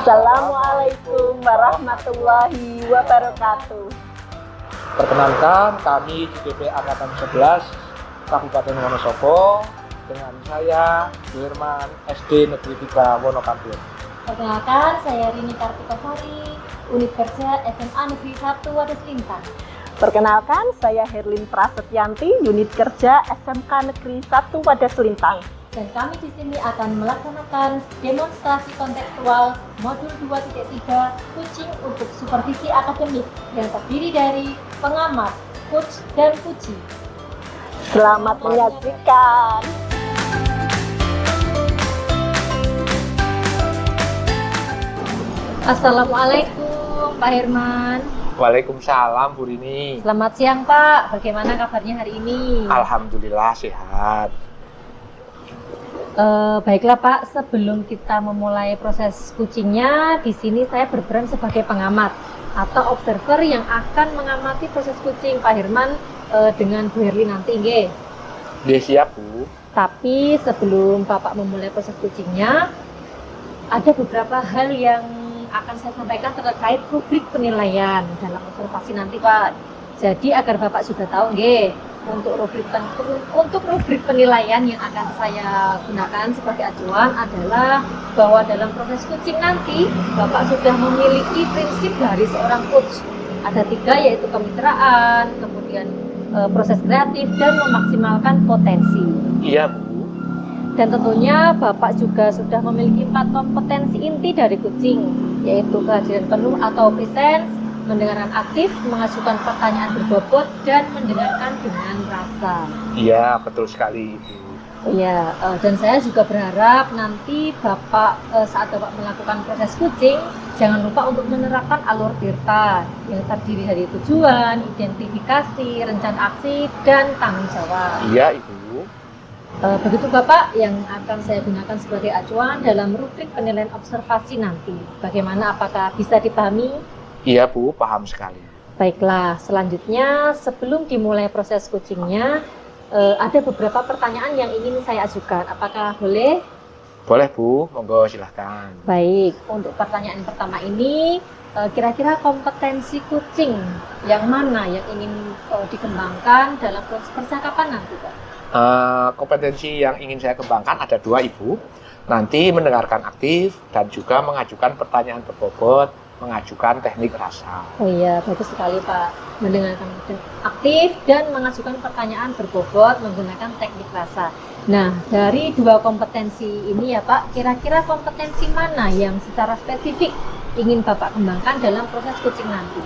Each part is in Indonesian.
Assalamualaikum warahmatullahi wabarakatuh. Perkenalkan, kami di DP Angkatan 11 Kabupaten Wonosobo dengan saya Herman SD Negeri 3 Wonokampir. Perkenalkan, saya Rini Kartika Sari, Unit Kerja SMA Negeri 1 Wadas Lintang. Perkenalkan, saya Herlin Prasetyanti, Unit Kerja SMK Negeri 1 Wadas Lintang. Dan kami di sini akan melaksanakan demonstrasi kontekstual modul 2.3 Coaching untuk supervisi akademik yang terdiri dari pengamat, coach, dan puji. Selamat menyaksikan. Assalamualaikum Pak Herman. Waalaikumsalam Bu Rini. Selamat siang Pak, bagaimana kabarnya hari ini? Alhamdulillah sehat. Baiklah Pak, sebelum kita memulai proses coachingnya, di sini saya berperan sebagai pengamat atau observer yang akan mengamati proses coaching Pak Herman dengan Bu Herlin nanti, nggih. Dia siap Bu. Tapi sebelum Bapak memulai proses coachingnya, ada beberapa hal yang akan saya sampaikan terkait rubrik penilaian dalam observasi nanti Pak. Jadi agar Bapak sudah tahu, nggih, untuk rubrik penilaian yang akan saya gunakan sebagai acuan adalah bahwa dalam proses coaching nanti Bapak sudah memiliki prinsip dari seorang coach. Ada 3, yaitu kemitraan, kemudian proses kreatif, dan memaksimalkan potensi. Iya Bu. Dan tentunya Bapak juga sudah memiliki 4 kompetensi inti dari coaching, yaitu kehadiran penuh atau presence, mendengarkan aktif, mengajukan pertanyaan berbobot, dan mendengarkan dengan rasa. Iya, betul sekali Bu. Iya, dan saya juga berharap nanti Bapak saat Bapak melakukan proses coaching, jangan lupa untuk menerapkan alur tirta yang terdiri dari tujuan, identifikasi, rencana aksi, dan tanggung jawab. Iya Ibu. Begitu Bapak yang akan saya gunakan sebagai acuan dalam rubrik penilaian observasi nanti. Bagaimana, apakah bisa dipahami? Iya Bu, paham sekali. Baiklah, selanjutnya sebelum dimulai proses coachingnya, ada beberapa pertanyaan yang ingin saya ajukan. Apakah boleh? Boleh Bu, monggo silahkan. Baik, untuk pertanyaan pertama ini, kira-kira kompetensi coaching yang mana yang ingin dikembangkan dalam proses percakapan nanti Pak? Kompetensi yang ingin saya kembangkan ada 2 Ibu. Nanti mendengarkan aktif dan juga mengajukan pertanyaan berbobot, mengajukan teknik rasa. Oh iya, bagus sekali Pak. Mendengarkan aktif dan mengajukan pertanyaan berbobot menggunakan teknik rasa. Nah, dari 2 kompetensi ini ya Pak, kira-kira kompetensi mana yang secara spesifik ingin Bapak kembangkan dalam proses coaching nanti?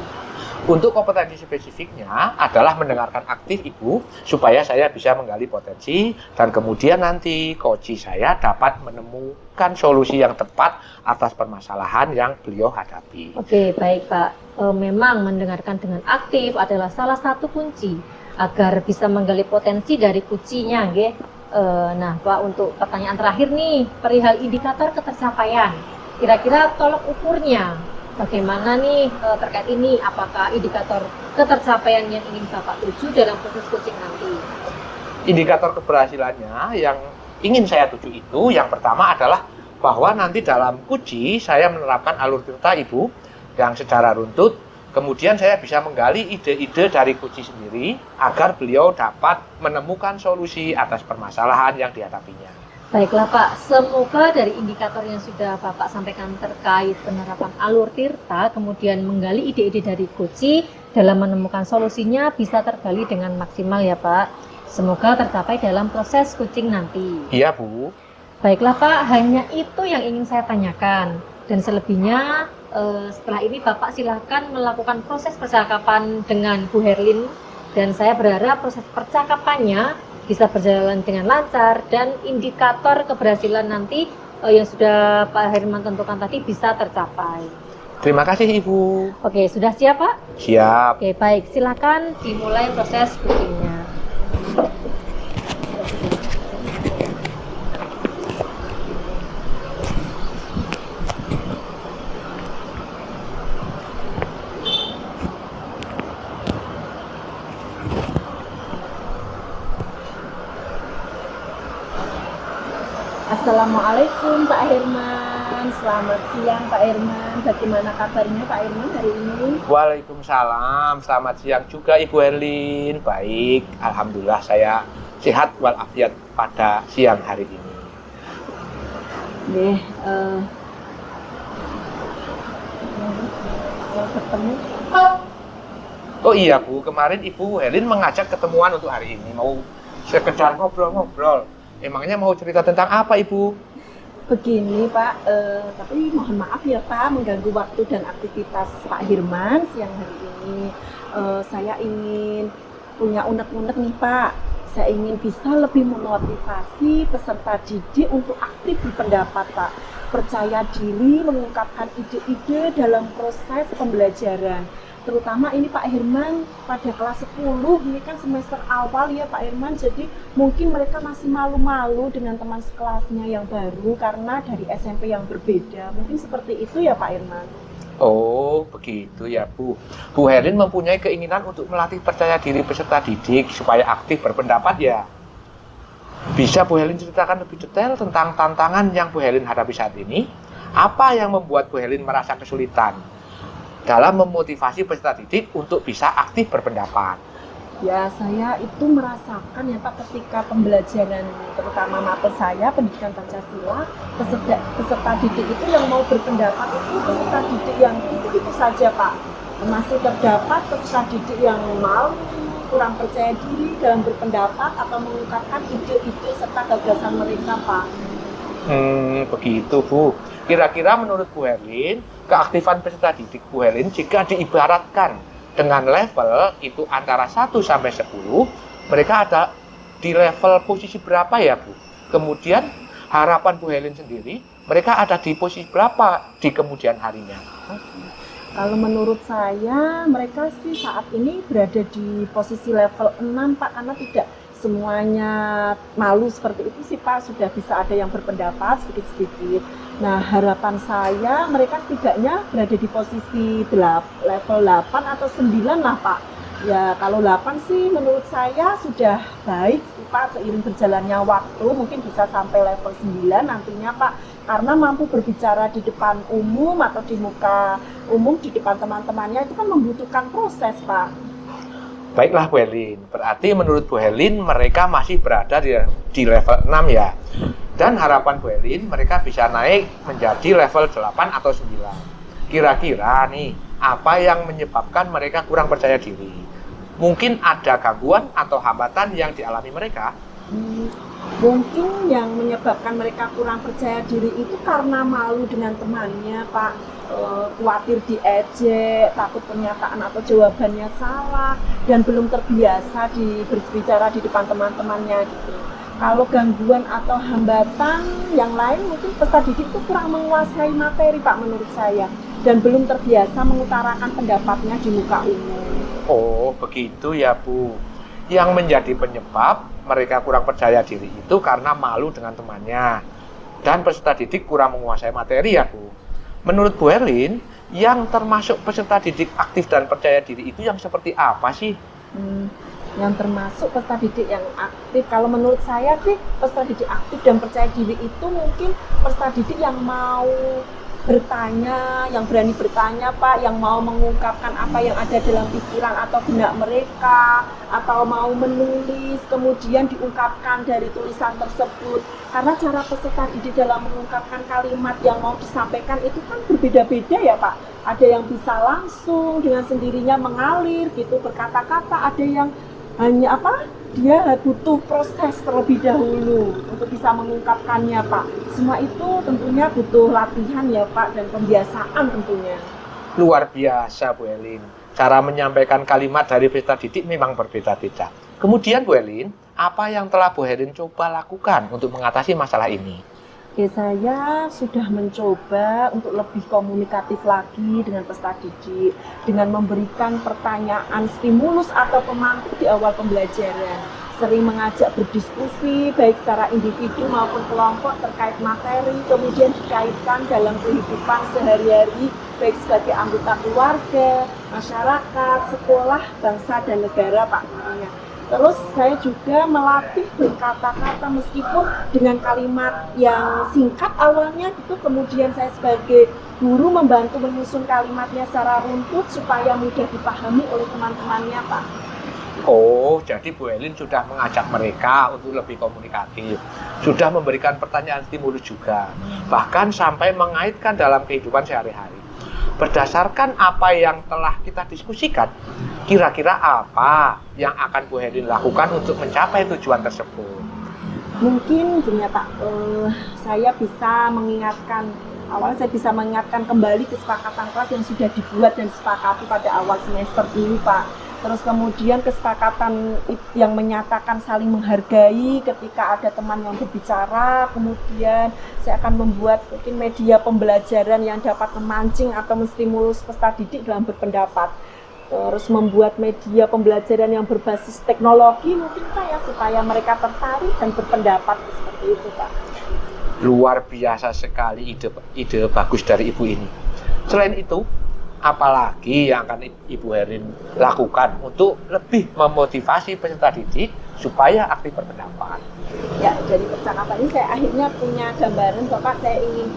Untuk kompetensi spesifiknya adalah mendengarkan aktif Ibu, supaya saya bisa menggali potensi dan kemudian nanti coach saya dapat menemukan solusi yang tepat atas permasalahan yang beliau hadapi. Oke, baik Pak. Memang mendengarkan dengan aktif adalah salah satu kunci agar bisa menggali potensi dari kuncinya, nggih. Nah, Pak, untuk pertanyaan terakhir nih, perihal indikator ketercapaian. Kira-kira tolok ukurnya bagaimana nih terkait ini? Apakah indikator ketercapaian yang ingin Bapak tuju dalam proses coaching nanti? Indikator keberhasilannya yang ingin saya tuju itu yang pertama adalah bahwa nanti dalam coaching saya menerapkan alur tirta Ibu yang secara runtut. Kemudian saya bisa menggali ide-ide dari coaching sendiri agar beliau dapat menemukan solusi atas permasalahan yang dihadapinya. Baiklah Pak, semoga dari indikator yang sudah Bapak sampaikan terkait penerapan alur tirta, kemudian menggali ide-ide dari coaching dalam menemukan solusinya bisa tergali dengan maksimal ya Pak. Semoga tercapai dalam proses coaching nanti. Iya Bu. Baiklah Pak, hanya itu yang ingin saya tanyakan. Dan selebihnya setelah ini Bapak silahkan melakukan proses percakapan dengan Bu Herlin. Dan saya berharap proses percakapannya bisa berjalan dengan lancar dan indikator keberhasilan nanti yang sudah Pak Herman tentukan tadi bisa tercapai. Terima kasih Ibu. Oke, sudah siap Pak? Siap. Oke, baik. Silakan dimulai proses coachingnya. Assalamualaikum Pak Herman. Herman. Selamat siang Pak Herman. Bagaimana kabarnya Pak Herman hari ini? Waalaikumsalam, selamat siang juga Ibu Herlin. Baik, alhamdulillah saya sehat walafiat pada siang hari ini. Ketemu. Oh iya Bu, kemarin Ibu Herlin mengajak ketemuan untuk hari ini. Mau sekedar ngobrol-ngobrol. Emangnya mau cerita tentang apa Ibu? Begini Pak, tapi mohon maaf ya Pak mengganggu waktu dan aktivitas Pak Herman siang hari ini. Saya ingin punya unek-unek nih Pak. Saya ingin bisa lebih memotivasi peserta didik untuk aktif berpendapat Pak. Percaya diri mengungkapkan ide-ide dalam proses pembelajaran. Terutama ini Pak Herman pada kelas 10, ini kan semester awal ya Pak Herman, jadi mungkin mereka masih malu-malu dengan teman sekelasnya yang baru karena dari SMP yang berbeda. Mungkin seperti itu ya Pak Herman. Oh, begitu ya Bu. Bu Herlin mempunyai keinginan untuk melatih percaya diri peserta didik supaya aktif berpendapat ya. Bisa Bu Herlin ceritakan lebih detail tentang tantangan yang Bu Herlin hadapi saat ini? Apa yang membuat Bu Herlin merasa kesulitan dalam memotivasi peserta didik untuk bisa aktif berpendapat? Ya, saya itu merasakan ya Pak ketika pembelajaran terutama mata saya, pendidikan Pancasila, peserta didik itu yang mau berpendapat itu peserta didik yang itu saja Pak. Masih terdapat peserta didik yang malu, kurang percaya diri dalam berpendapat atau mengungkapkan ide-ide serta gagasan mereka Pak. Begitu Bu. Kira-kira menurut Bu Herlin, keaktifan peserta didik Bu Herlin jika diibaratkan dengan level itu antara 1 sampai 10, mereka ada di level posisi berapa ya Bu? Kemudian harapan Bu Herlin sendiri, mereka ada di posisi berapa di kemudian harinya? Kalau menurut saya, mereka sih saat ini berada di posisi level 6 Pak, karena tidak semuanya malu seperti itu sih Pak, sudah bisa ada yang berpendapat sedikit-sedikit. Nah, harapan saya mereka setidaknya berada di posisi level 8 atau 9 lah Pak. Ya, kalau 8 sih menurut saya sudah baik sih Pak, seiring berjalannya waktu mungkin bisa sampai level 9 nantinya Pak. Karena mampu berbicara di depan umum atau di muka umum di depan teman-temannya itu kan membutuhkan proses Pak. Baiklah Bu Herlin, berarti menurut Bu Herlin mereka masih berada di level 6 ya. Dan harapan Bu Herlin mereka bisa naik menjadi level 8 atau 9. Kira-kira nih, apa yang menyebabkan mereka kurang percaya diri? Mungkin ada gangguan atau hambatan yang dialami mereka? Mungkin yang menyebabkan mereka kurang percaya diri itu karena malu dengan temannya Pak. Khawatir diejek, takut pernyataan atau jawabannya salah, dan belum terbiasa berbicara di depan teman-temannya gitu. Kalau gangguan atau hambatan yang lain mungkin peserta didik itu kurang menguasai materi Pak menurut saya, dan belum terbiasa mengutarakan pendapatnya di muka umum. Oh, begitu ya Bu. Yang menjadi penyebab mereka kurang percaya diri itu karena malu dengan temannya, dan peserta didik kurang menguasai materi ya Bu. Menurut Bu Herlin, yang termasuk peserta didik aktif dan percaya diri itu yang seperti apa sih? Yang termasuk peserta didik yang aktif, kalau menurut saya sih peserta didik aktif dan percaya diri itu mungkin peserta didik yang mau bertanya, yang berani bertanya Pak, yang mau mengungkapkan apa yang ada dalam pikiran atau benak mereka, atau mau menulis kemudian diungkapkan dari tulisan tersebut. Karena cara peserta didik dalam mengungkapkan kalimat yang mau disampaikan itu kan berbeda-beda ya Pak. Ada yang bisa langsung dengan sendirinya mengalir gitu berkata-kata, ada yang hanya dia butuh proses terlebih dahulu untuk bisa mengungkapkannya Pak. Semua itu tentunya butuh latihan ya Pak, dan pembiasaan tentunya. Luar biasa Bu Herlin. Cara menyampaikan kalimat dari peserta didik memang berbeda-beda. Kemudian Bu Herlin, apa yang telah Bu Herlin coba lakukan untuk mengatasi masalah ini? Saya sudah mencoba untuk lebih komunikatif lagi dengan peserta didik, dengan memberikan pertanyaan stimulus atau pemantik di awal pembelajaran. Sering mengajak berdiskusi baik secara individu maupun kelompok terkait materi, kemudian dikaitkan dalam kehidupan sehari-hari baik sebagai anggota keluarga, masyarakat, sekolah, bangsa dan negara Pak. Terus saya juga melatih berkata-kata meskipun dengan kalimat yang singkat awalnya gitu, kemudian saya sebagai guru membantu menyusun kalimatnya secara runtut supaya mudah dipahami oleh teman-temannya, Pak. Oh, jadi Bu Helin sudah mengajak mereka untuk lebih komunikatif. Sudah memberikan pertanyaan stimulus juga. Bahkan sampai mengaitkan dalam kehidupan sehari-hari. Berdasarkan apa yang telah kita diskusikan, kira-kira apa yang akan Bu Helin lakukan untuk mencapai tujuan tersebut? Mungkin gini ya Pak, saya bisa mengingatkan, awalnya saya bisa mengingatkan kembali kesepakatan kelas yang sudah dibuat dan disepakati pada awal semester dulu Pak. Terus kemudian kesepakatan yang menyatakan saling menghargai ketika ada teman yang berbicara. Kemudian saya akan membuat mungkin media pembelajaran yang dapat memancing atau menstimulus peserta didik dalam berpendapat. Terus membuat media pembelajaran yang berbasis teknologi mungkin Pak ya, supaya mereka tertarik dan berpendapat seperti itu Pak. Luar biasa sekali ide bagus dari Ibu ini. Selain itu, apalagi yang akan Ibu Helin lakukan untuk lebih memotivasi peserta didik supaya aktif berpendapat? Ya, dari percakapan ini saya akhirnya punya gambaran Bapak, saya ingin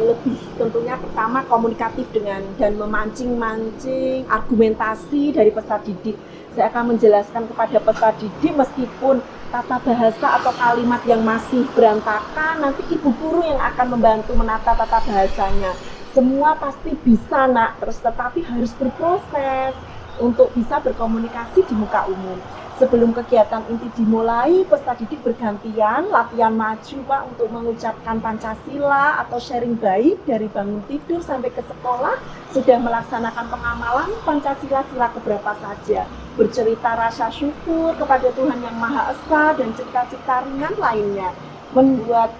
lebih tentunya pertama komunikatif dan memancing-mancing argumentasi dari peserta didik. Saya akan menjelaskan kepada peserta didik meskipun tata bahasa atau kalimat yang masih berantakan, nanti ibu guru yang akan membantu menata tata bahasanya. Semua pasti bisa nak, terus tetapi harus berproses untuk bisa berkomunikasi di muka umum. Sebelum kegiatan inti dimulai, peserta didik bergantian latihan maju Pak untuk mengucapkan Pancasila atau sharing baik dari bangun tidur sampai ke sekolah, sudah melaksanakan pengamalan Pancasila sila keberapa saja, bercerita rasa syukur kepada Tuhan Yang Maha Esa dan cerita-cerita ringan lainnya, membuat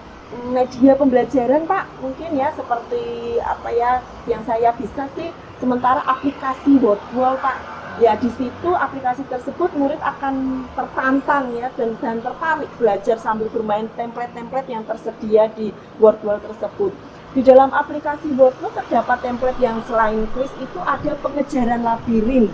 media pembelajaran Pak mungkin ya seperti apa ya yang saya bisa sih, sementara aplikasi Wordwall Pak ya, di situ aplikasi tersebut murid akan tertantang ya dan tertarik belajar sambil bermain template-template yang tersedia di Wordwall tersebut. Di dalam aplikasi Wordwall terdapat template yang selain kuis itu ada pengejaran labirin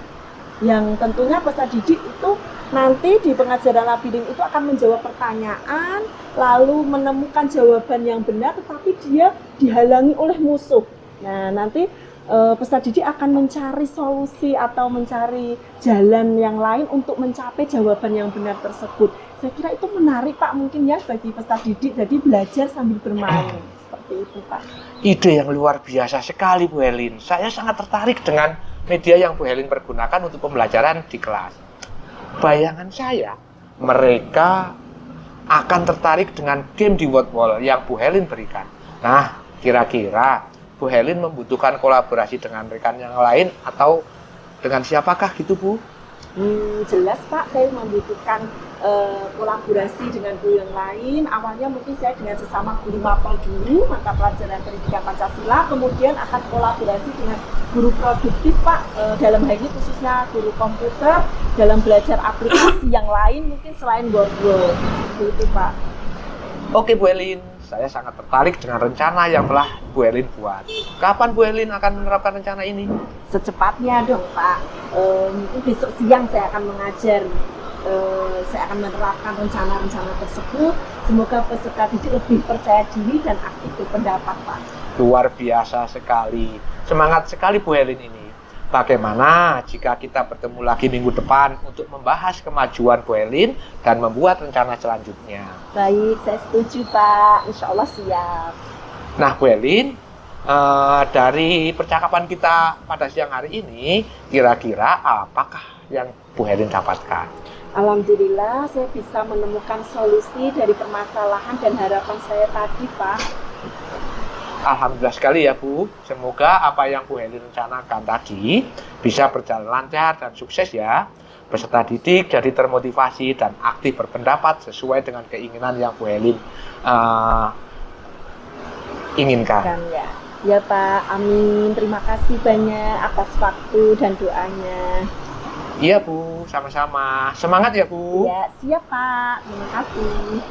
yang tentunya peserta didik itu nanti di pengajaran labirin itu akan menjawab pertanyaan lalu menemukan jawaban yang benar, tetapi dia dihalangi oleh musuh. Nah, nanti peserta didik akan mencari solusi atau mencari jalan yang lain untuk mencapai jawaban yang benar tersebut. Saya kira itu menarik Pak mungkin ya bagi peserta didik, jadi belajar sambil bermain. Seperti itu Pak. Ide yang luar biasa sekali Bu Helin. Saya sangat tertarik dengan media yang Bu Helin pergunakan untuk pembelajaran di kelas. Bayangan saya, mereka akan tertarik dengan game di Wordwall yang Bu Helin berikan. Nah, kira-kira Bu Helin membutuhkan kolaborasi dengan rekan yang lain atau dengan siapakah gitu Bu? Jelas Pak, saya membutuhkan kolaborasi dengan guru yang lain. Awalnya mungkin saya dengan sesama guru mapel dulu, mata pelajaran pendidikan Pancasila, kemudian akan kolaborasi dengan guru produktif Pak, dalam hal ini khususnya guru komputer, dalam belajar aplikasi yang lain mungkin selain Wordwall. Itu Pak. Oke Bu Helin, saya sangat tertarik dengan rencana yang telah Bu Helin buat. Kapan Bu Helin akan menerapkan rencana ini? Secepatnya dong Pak, mungkin besok siang saya akan mengajar. Saya akan menerapkan rencana-rencana tersebut. Semoga peserta didik lebih percaya diri dan aktif berpendapat Pak. Luar biasa sekali, semangat sekali Bu Helin ini. Bagaimana jika kita bertemu lagi minggu depan untuk membahas kemajuan Bu Helin dan membuat rencana selanjutnya? Baik, saya setuju Pak, insya Allah siap. Nah Bu Helin, dari percakapan kita pada siang hari ini, kira-kira apakah yang Bu Helin dapatkan? Alhamdulillah saya bisa menemukan solusi dari permasalahan dan harapan saya tadi Pak. Alhamdulillah sekali ya Bu. Semoga apa yang Bu Helin rencanakan tadi bisa berjalan lancar dan sukses ya. Peserta didik jadi termotivasi dan aktif berpendapat sesuai dengan keinginan yang Bu Helin inginkan. Ya Pak, amin. Terima kasih banyak atas waktu dan doanya. Iya Bu, sama-sama. Semangat ya Bu. Ya, siap Pak. Terima kasih.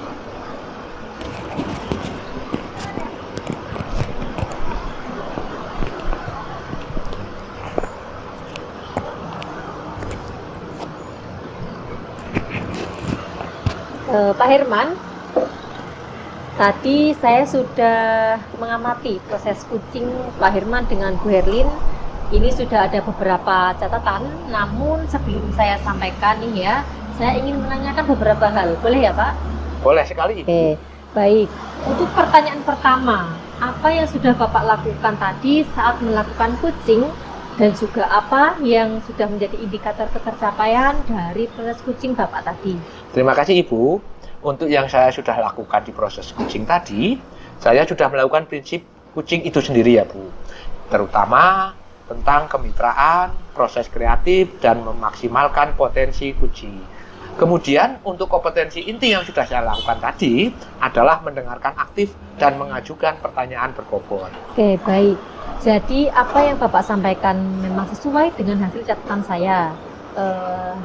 Pak Herman, tadi saya sudah mengamati proses kucing Pak Herman dengan Bu Herlin. Ini sudah ada beberapa catatan, namun sebelum saya sampaikan nih ya, saya ingin menanyakan beberapa hal. Boleh ya Pak? Boleh sekali, Ibu. Oke, baik. Untuk pertanyaan pertama, apa yang sudah Bapak lakukan tadi saat melakukan kucing, dan juga apa yang sudah menjadi indikator ketercapaian dari proses kucing Bapak tadi? Terima kasih Ibu. Untuk yang saya sudah lakukan di proses kucing tadi, saya sudah melakukan prinsip kucing itu sendiri ya Bu. Terutama tentang kemitraan, proses kreatif, dan memaksimalkan potensi kucing. Kemudian untuk kompetensi inti yang sudah saya lakukan tadi adalah mendengarkan aktif dan mengajukan pertanyaan berbobot. Oke, baik. Jadi apa yang Bapak sampaikan memang sesuai dengan hasil catatan saya.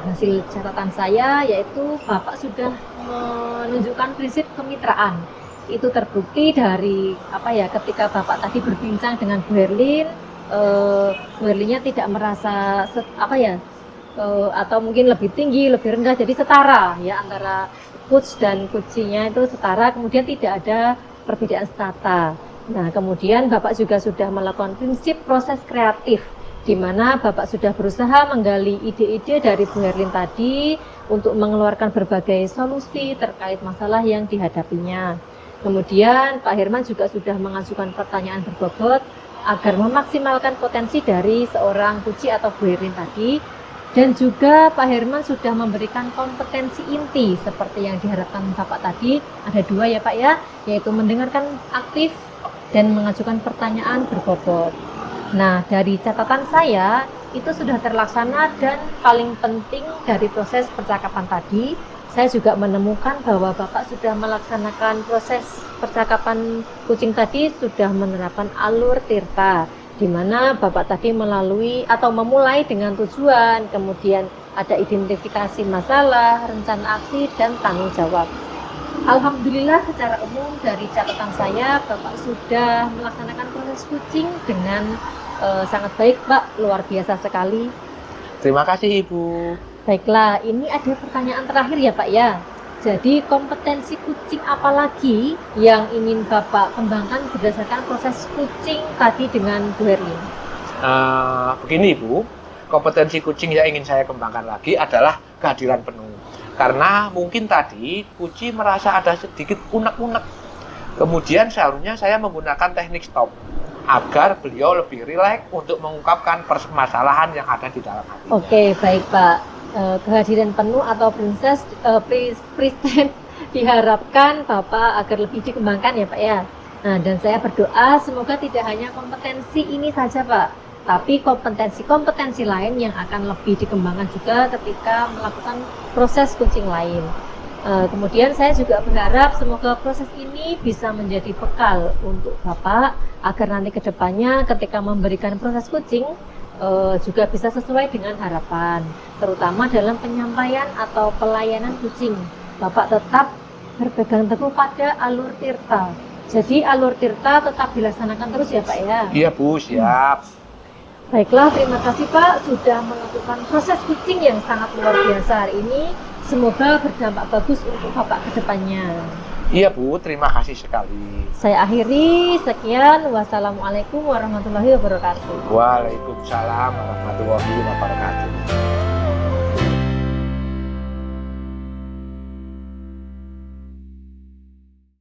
Hasil catatan saya yaitu Bapak sudah menunjukkan prinsip kemitraan. Itu terbukti dari ketika Bapak tadi berbincang dengan Bu Herlin, Bu Herlinnya tidak merasa atau mungkin lebih tinggi, lebih rendah, jadi setara ya antara coach dan kucingnya itu setara, kemudian tidak ada perbedaan strata. Nah, kemudian Bapak juga sudah melakukan prinsip proses kreatif, di mana Bapak sudah berusaha menggali ide-ide dari Bu Herlin tadi untuk mengeluarkan berbagai solusi terkait masalah yang dihadapinya. Kemudian Pak Herman juga sudah mengajukan pertanyaan berbobot agar memaksimalkan potensi dari seorang kuci atau Bu Herlin tadi. Dan juga Pak Herman sudah memberikan kompetensi inti seperti yang diharapkan Bapak tadi. Ada 2 ya Pak ya, yaitu mendengarkan aktif dan mengajukan pertanyaan berbobot. Nah, dari catatan saya itu sudah terlaksana, dan paling penting dari proses percakapan tadi, saya juga menemukan bahwa Bapak sudah melaksanakan proses percakapan kucing tadi sudah menerapkan alur tirta, di mana Bapak tadi memulai dengan tujuan, kemudian ada identifikasi masalah, rencana aksi, dan tanggung jawab. Alhamdulillah secara umum dari catatan saya, Bapak sudah melaksanakan proses kucing dengan sangat baik Pak, luar biasa sekali. Terima kasih Ibu. Baiklah, ini ada pertanyaan terakhir ya Pak ya. Jadi kompetensi kucing apa lagi yang ingin Bapak kembangkan berdasarkan proses kucing tadi dengan Bu Herlin? Begini Ibu, kompetensi kucing yang ingin saya kembangkan lagi adalah kehadiran penuh. Karena mungkin tadi kucing merasa ada sedikit unek-unek. Kemudian seharusnya saya menggunakan teknik stop agar beliau lebih rileks untuk mengungkapkan permasalahan yang ada di dalam hati. Oke, baik Pak. Kehadiran penuh atau present diharapkan Bapak agar lebih dikembangkan ya Pak ya. Nah, dan saya berdoa semoga tidak hanya kompetensi ini saja Pak, tapi kompetensi lain yang akan lebih dikembangkan juga ketika melakukan proses kucing lain. Kemudian saya juga berharap semoga proses ini bisa menjadi bekal untuk Bapak agar nanti ke depannya ketika memberikan proses kucing juga bisa sesuai dengan harapan, terutama dalam penyampaian atau pelayanan kucing. Bapak tetap berpegang teguh pada alur tirta. Jadi alur tirta tetap dilaksanakan terus ya Pak ya? Iya Bu, siap. Baiklah, terima kasih Pak sudah melakukan proses kucing yang sangat luar biasa hari ini. Semoga berdampak bagus untuk Bapak ke depannya. Iya Bu, terima kasih sekali. Saya akhiri, sekian. Wassalamualaikum warahmatullahi wabarakatuh. Waalaikumsalam warahmatullahi wabarakatuh.